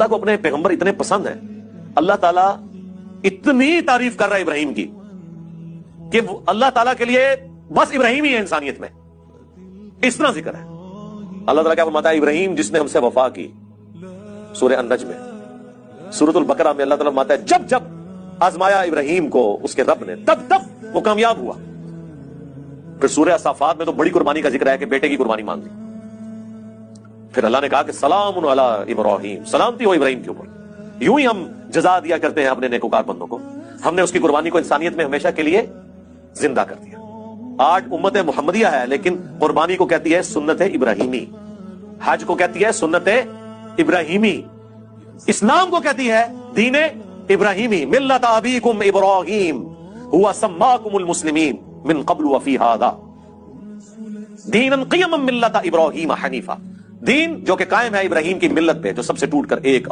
اللہ کو اپنے پیغمبر اتنے پسند ہیں، اللہ تعالیٰ اتنی تعریف کر رہا ہے ابراہیم کی کہ اللہ تعالیٰ کے لیے بس ابراہیم ہی ہے انسانیت میں، اس طرح ذکر ہے۔ اللہ تعالیٰ کیا فرماتا ہے؟ ابراہیم جس نے ہم سے وفا کی، سورہ النجم میں۔ سورۃ البقرہ میں اللہ تعالیٰ فرماتا ہے جب جب آزمایا ابراہیم کو اس کے رب نے، تب تب وہ کامیاب ہوا۔ پھر سورہ الصافات میں تو بڑی قربانی کا ذکر ہے کہ بیٹے کی قربانی مان دی۔ پھر اللہ نے کہا کہ سلام علی ابراہیم، سلامتی ہو ابراہیم کے اوپر۔ یوں ہی ہم جزا دیا کرتے ہیں اپنے نیکوکار بندوں کو۔ ہم نے اس کی قربانی کو انسانیت میں ہمیشہ کے لیے زندہ کر دیا۔ آج امت محمدیہ ہے لیکن قربانی کو کہتی ہے سنت ابراہیمی، حج کو کہتی ہے سنت ابراہیمی، اسلام کو کہتی ہے دین ابراہیمی۔ ملت ابیکم ابراہیم ہوا سماکم المسلمین من قبل وفی ھذا دینا قیما ملت ابراہیم حنیفا، دین جو کہ قائم ہے ابراہیم کی ملت پہ، جو سب سے ٹوٹ کر ایک